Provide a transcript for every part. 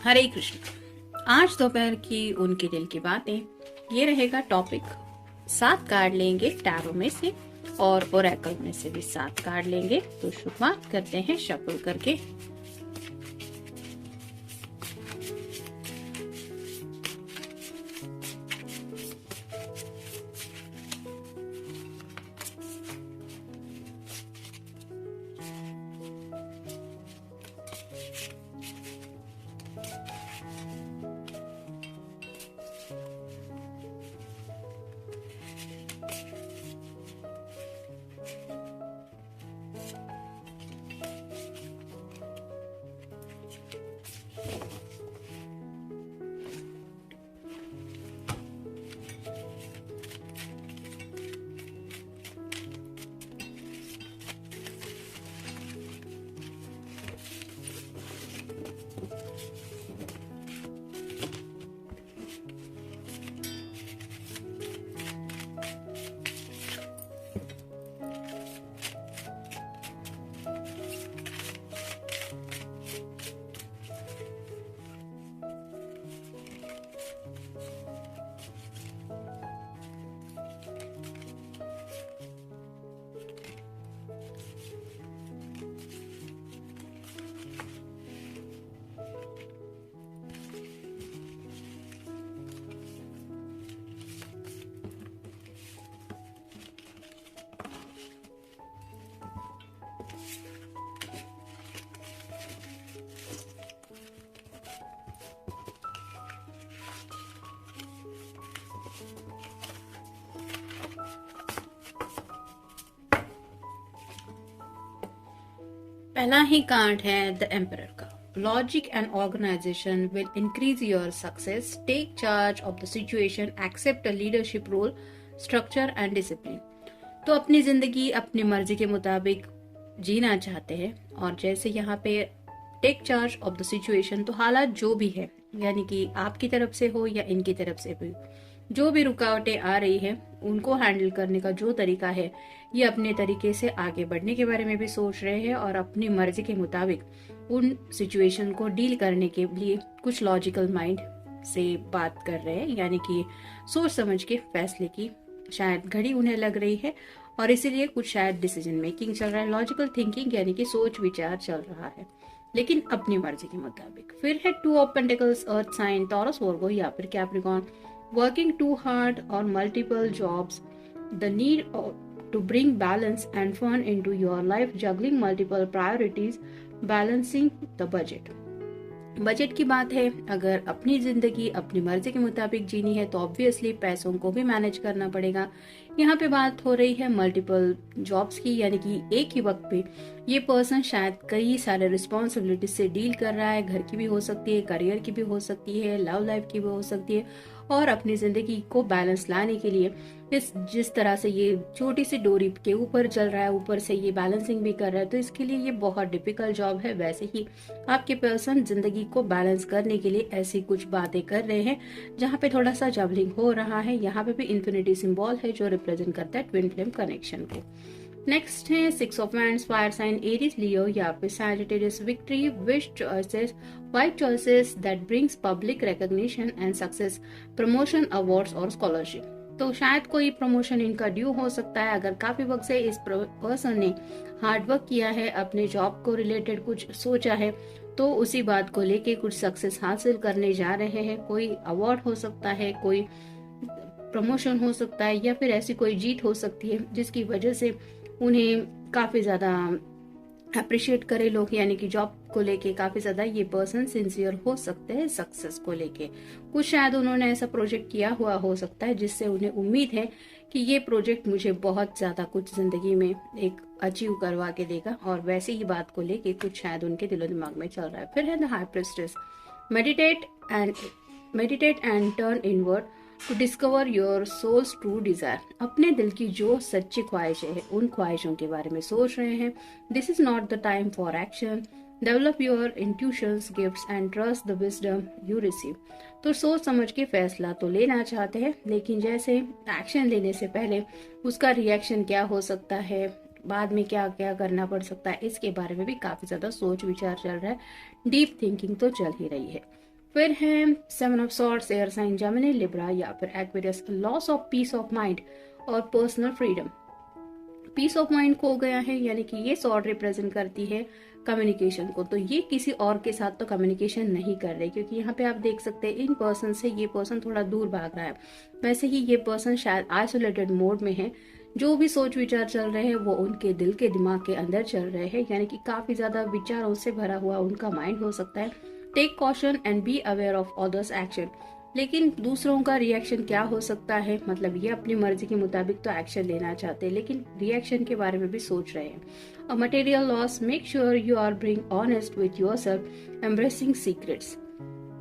हरे कृष्ण। आज दोपहर की उनके दिल की बातें, ये रहेगा टॉपिक। 7 कार्ड लेंगे टैरो में से और ओरेकल में से भी 7 कार्ड लेंगे। तो शुरुआत करते हैं शफल करके। पहला ही कार्ड है द एम्परर का। Logic and organisation will increase your success, take charge of the situation, accept a leadership role, structure and discipline. तो अपनी जिंदगी अपनी मर्जी के मुताबिक जीना चाहते हैं और जैसे यहाँ पे take charge of the situation, तो हालात जो भी है, यानी कि आपकी तरफ से हो या इनकी तरफ से भी, जो भी रुकावटें आ रही है उनको हैंडल करने का जो तरीका है, ये अपने तरीके से आगे बढ़ने के बारे में भी सोच रहे हैं और अपनी मर्जी के मुताबिक उन सिचुएशन को डील करने के लिए कुछ लॉजिकल माइंड से बात कर रहे हैं, यानी कि सोच समझ के फैसले की शायद घड़ी उन्हें लग रही है और इसीलिए कुछ शायद डिसीजन मेकिंग चल रहा है। लॉजिकल थिंकिंग यानी कि सोच विचार चल रहा है, लेकिन अपनी मर्जी के मुताबिक। फिर है 2 of pentacles, earth sign, Taurus, Virgo या फिर Capricorn. Working too hard on multiple jobs, the need to bring balance and fun into your life, juggling multiple priorities, balancing the budget. Budget की बात है, अगर अपनी जिंदगी अपनी मर्जी के मुताबिक जीनी है तो ऑब्वियसली पैसों को भी मैनेज करना पड़ेगा। यहाँ पे बात हो रही है मल्टीपल जॉब्स की, यानी कि एक ही वक्त पे ये पर्सन शायद कई सारे रिस्पॉन्सिबिलिटीज से डील कर रहा है। घर की भी हो सकती है, करियर की भी हो सकती है, लव लाइफ की भी हो सकती है, और अपनी जिंदगी को बैलेंस लाने के लिए जिस तरह से ये छोटी सी डोरी के ऊपर चल रहा है, ऊपर से ये बैलेंसिंग भी कर रहा है, तो इसके लिए ये बहुत डिफिकल्ट जॉब है। वैसे ही आपके पर्सन जिंदगी को बैलेंस करने के लिए ऐसी कुछ बातें कर रहे हैं जहाँ पे थोड़ा सा जबलिंग हो रहा है। यहाँ पे भी इन्फिनिटी सिंबल है जो रिप्रेजेंट करता है ट्विन फ्लेम कनेक्शन को। नेक्स्ट है 6 of wands, fire sign, Aries, Leo या फिर Sagittarius. Victory, wish choices, wise choices that brings public recognition and success, promotion, awards और स्कॉलरशिप। तो शायद कोई प्रमोशन इनका ड्यू हो सकता है। अगर काफी वक्त से इस पर्सन ने हार्डवर्क किया है, अपने जॉब को रिलेटेड कुछ सोचा है, तो उसी बात को लेके कुछ सक्सेस हासिल करने जा रहे हैं। कोई अवार्ड हो सकता है, कोई प्रमोशन हो सकता है, या फिर ऐसी कोई जीत हो सकती है जिसकी वजह से उन्हें काफी ज्यादा अप्रिशिएट करे लोग, यानी कि जॉब को लेके काफी ज्यादा ये पर्सन सिंसियर हो सकते हैं सक्सेस को लेके। कुछ शायद उन्होंने ऐसा प्रोजेक्ट किया हुआ हो सकता है जिससे उन्हें उम्मीद है कि ये प्रोजेक्ट मुझे बहुत ज्यादा कुछ जिंदगी में एक अचीव करवा के देगा, और वैसे ही बात को लेके कुछ शायद उनके दिलो दिमाग में चल रहा है। फिर है the high priestess, meditate and turn inward to discover your soul's true desire. अपने दिल की जो सच्ची ख्वाहिशें हैं उन ख्वाहिशों के बारे में सोच रहे हैं। This is not the time for action, develop your intuitions, gifts and trust the wisdom you receive. तो सोच समझ के फैसला तो लेना चाहते हैं, लेकिन जैसे एक्शन लेने से पहले उसका रिएक्शन क्या हो सकता है, बाद में क्या क्या करना पड़ सकता है, इसके बारे में भी काफी ज्यादा सोच विचार चल रहा है। डीप थिंकिंग तो चल ही रही है। फिर है seven of swords, air sign Gemini, Libra या फिर Aquarius, loss of peace of mind और personal freedom. Peace of mind खो गया है, यानी कि ये सॉर्ड रिप्रेजेंट करती है कम्युनिकेशन को, तो ये किसी और के साथ तो कम्युनिकेशन नहीं कर रहे, क्योंकि यहाँ पे आप देख सकते हैं इन पर्सन से ये पर्सन थोड़ा दूर भाग रहा है। वैसे ही ये पर्सन शायद आइसोलेटेड मोड में है, जो भी सोच विचार चल रहे हैं वो उनके दिल के दिमाग के अंदर चल रहे हैं, यानी कि काफी ज्यादा विचारों से भरा हुआ उनका माइंड हो सकता है। Take caution and be aware of others action, लेकिन दूसरों का रिएक्शन क्या हो सकता है, मतलब ये अपनी मर्जी के मुताबिक तो एक्शन लेना चाहते हैं, लेकिन रिएक्शन के बारे में भी सोच रहे हैं। और material loss, make sure you are being honest with yourself, embracing secrets.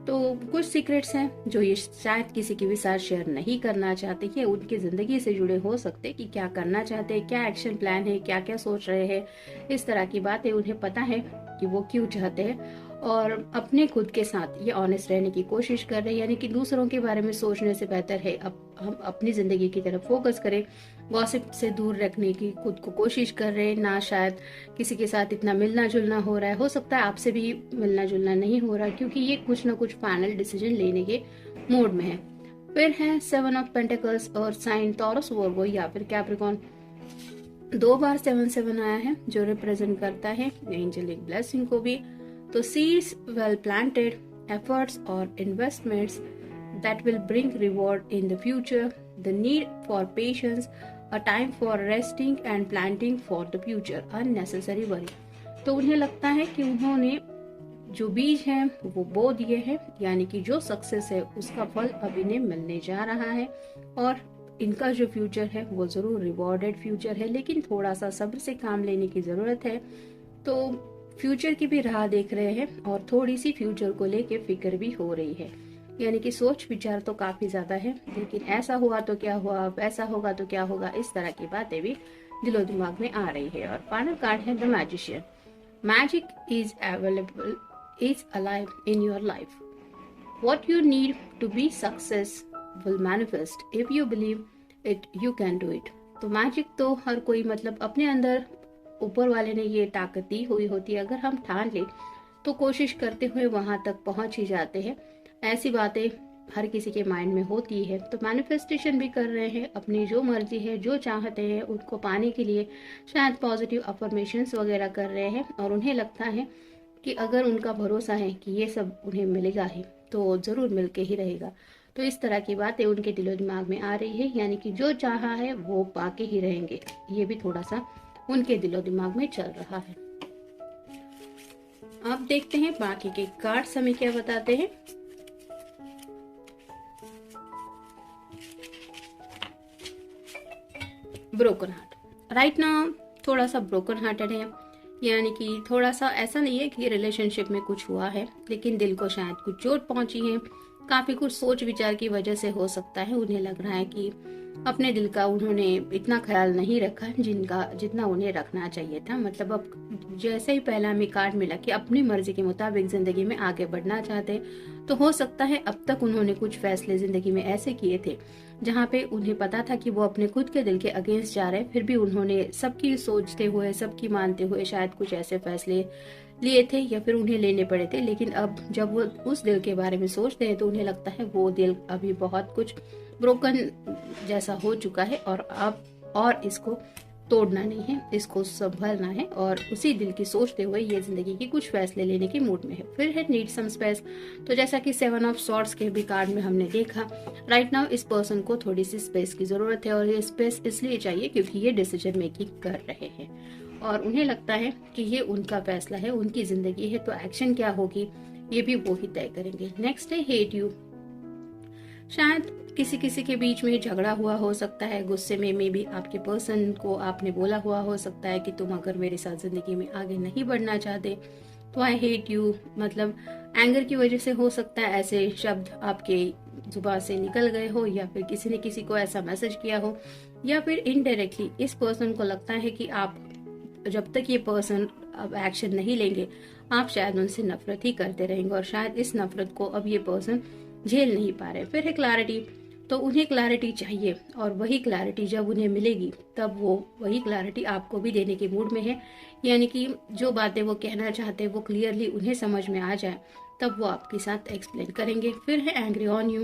तो कुछ सीक्रेट्स हैं जो ये शायद किसी के भी साथ शेयर नहीं करना चाहते, ये उनकी जिंदगी से जुड़े हो सकते कि क्या करना चाहते हैं, क्या एक्शन प्लान है, क्या क्या सोच रहे हैं, इस तरह की बातें उन्हें पता है कि वो क्यों चाहते हैं, और अपने खुद के साथ ये ऑनेस्ट रहने की कोशिश कर रहे हैं, यानी कि दूसरों के बारे में सोचने से बेहतर है अब हम अपनी जिंदगी की तरफ फोकस करें। गॉसिप से दूर रखने की खुद को कोशिश कर रहे हैं, ना शायद किसी के साथ इतना मिलना जुलना हो रहा है, हो सकता है आपसे भी मिलना जुलना नहीं हो रहा, क्योंकि ये कुछ ना कुछ फाइनल डिसीजन लेने के मूड में है। फिर है सेवन ऑफ पेंटिकल्स और साइन टॉरस, वर्गो या फिर कैप्रिकॉन। 2 बार 7-7 आया है, जो रिप्रेजेंट करता है एंजेलिक ब्लेसिंग को भी। तो seeds well planted, efforts or investments that will bring reward in the future, the need for patience, a time for resting and planting for the future, unnecessary worry। तो उन्हें लगता है कि उन्होंने जो बीज है वो बो दिए हैं, यानी कि जो सक्सेस है उसका फल अब इन्हें मिलने जा रहा है, और इनका जो फ्यूचर है वो जरूर रिवॉर्डेड फ्यूचर है, लेकिन थोड़ा सा सब्र से काम लेने की जरूरत है। तो फ्यूचर की भी राह देख रहे हैं और थोड़ी सी फ्यूचर को लेके फिक्र भी हो रही है, यानी कि सोच विचार तो काफी ज्यादा है, लेकिन ऐसा हुआ तो क्या हुआ, वैसा होगा तो क्या होगा, इस तरह की बातें भी दिलो दिमाग में आ रही है। और फाइनल कार्ड है the magician. Magic is available, is alive in your life, what you need to be success will manifest if you believe it, you can do it. तो मैजिक तो हर कोई, मतलब अपने अंदर ऊपर वाले ने ये ताकत दी हुई होती है, अगर हम ठान ले तो कोशिश करते हुए वहां तक पहुंच ही जाते हैं। ऐसी बातें हर किसी के माइंड में होती है, तो मैनिफेस्टेशन भी कर रहे हैं, अपनी जो मर्जी है, जो चाहते हैं उनको पाने के लिए शायद पॉजिटिव अफर्मेशंस वगैरह कर रहे हैं, और उन्हें लगता है कि अगर उनका भरोसा है कि ये सब उन्हें मिलेगा ही तो जरूर मिलके ही रहेगा। तो इस तरह की बातें उनके दिलो दिमाग में आ रही है, यानी कि जो चाहा है वो पाके ही रहेंगे, ये भी थोड़ा सा उनके दिलो दिमाग में चल रहा है। अब देखते हैं बाकी के कार्ड्स हमें क्या बताते हैं। ब्रोकन हार्ट, राइट नाउ थोड़ा सा ब्रोकन हार्टेड है, यानी कि थोड़ा सा ऐसा नहीं है कि रिलेशनशिप में कुछ हुआ है, लेकिन दिल को शायद कुछ चोट पहुंची है, काफी कुछ सोच विचार की वजह से हो सकता है। उन्हें लग रहा है कि अपने दिल का उन्होंने इतना ख्याल नहीं रखा जितना उन्हें रखना चाहिए था। मतलब अब जैसे ही पहला हमें कार्ड मिला कि अपनी मर्जी के मुताबिक जिंदगी में आगे बढ़ना चाहते, तो हो सकता है अब तक उन्होंने कुछ फैसले जिंदगी में ऐसे किए थे जहाँ पे उन्हें पता था कि वो अपने खुद के दिल के अगेंस्ट जा रहे हैं, फिर भी उन्होंने सबकी सोचते हुए, सबकी मानते हुए शायद कुछ ऐसे फैसले लिए थे या फिर उन्हें लेने पड़े थे। लेकिन अब जब वो उस दिल के बारे में सोचते हैं तो उन्हें लगता है वो दिल अभी बहुत कुछ ब्रोकन जैसा हो चुका है, और अब और इसको तोड़ना नहीं है, इसको संभलना है, और उसी दिल की सोचते हुए ये जिंदगी की कुछ फैसले लेने की मूड में है। फिर है नीड सम स्पेस, तो जैसा कि 7 ऑफ सॉर्ड्स के भी कार्ड में हमने देखा, राइट नाउ इस पर्सन को थोड़ी सी स्पेस की जरूरत है, और ये स्पेस इसलिए चाहिए क्योंकि ये डिसीजन मेकिंग कर रहे हैं और उन्हें लगता है कि ये उनका फैसला है, उनकी जिंदगी है, तो एक्शन क्या होगी ये भी वो ही तय करेंगे। नेक्स्ट है हेट यू, शायद किसी के बीच में झगड़ा हुआ हो सकता है, गुस्से में भी आपके पर्सन को आपने बोला हुआ हो सकता है कि तुम अगर मेरे साथ जिंदगी में आगे नहीं बढ़ना चाहते तो आई हेट यू, मतलब एंगर की वजह से हो सकता है ऐसे शब्द आपके जुबान से निकल गए हो, या फिर किसी ने किसी को ऐसा मैसेज किया हो, या फिर इनडायरेक्टली इस पर्सन को लगता है कि आप जब तक ये पर्सन अब एक्शन नहीं लेंगे आप शायद उनसे नफरत ही करते रहेंगे, और शायद इस नफरत को अब ये पर्सन झेल नहीं पा रहे। फिर है क्लैरिटी, तो उन्हें क्लैरिटी चाहिए, और वही क्लैरिटी जब उन्हें मिलेगी तब वो वही क्लैरिटी आपको भी देने के मूड में है, यानी कि जो बातें वो कहना चाहते हैं वो क्लियरली उन्हें समझ में आ जाए तब वो आपके साथ एक्सप्लेन करेंगे। फिर है एंग्री ऑन यू।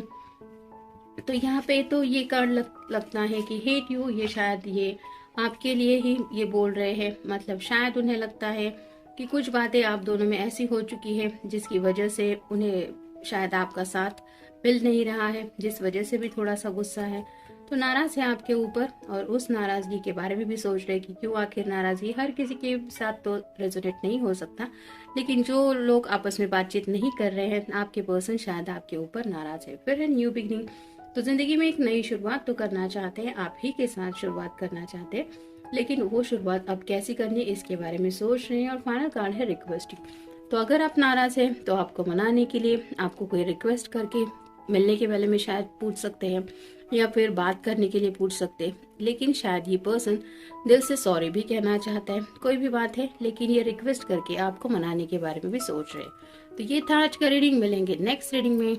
तो यहाँ पे तो ये कार्ड लगता है कि हेट यू, ये शायद ये आपके लिए ही ये बोल रहे हैं। मतलब शायद उन्हें लगता है कि कुछ बातें आप दोनों में ऐसी हो चुकी है जिसकी वजह से उन्हें शायद आपका साथ मिल नहीं रहा है, जिस वजह से भी थोड़ा सा गुस्सा है। तो नाराज है आपके ऊपर, और उस नाराजगी के बारे में भी सोच रहे कि क्यों आखिर नाराजगी। हर किसी के साथ तो रेजोनेट नहीं हो सकता, लेकिन जो लोग आपस में बातचीत नहीं कर रहे हैं, आपके पर्सन शायद आपके ऊपर नाराज है। फिर है न्यू बिगनिंग। तो जिंदगी में एक नई शुरुआत तो करना चाहते हैं, आप ही के साथ शुरुआत करना चाहते हैं, लेकिन वो शुरुआत अब कैसी करनी है इसके बारे में सोच रहे हैं। और फाइनल कार्ड है रिक्वेस्टिंग। तो अगर आप नाराज हैं तो आपको मनाने के लिए आपको कोई रिक्वेस्ट करके मिलने के बारे में शायद पूछ सकते हैं, या फिर बात करने के लिए पूछ सकते हैं। लेकिन शायद ये पर्सन दिल से सॉरी भी कहना चाहता है, कोई भी बात है, लेकिन ये रिक्वेस्ट करके आपको मनाने के बारे में भी सोच रहे हैं। तो ये था आज का रीडिंग। मिलेंगे नेक्स्ट रीडिंग में।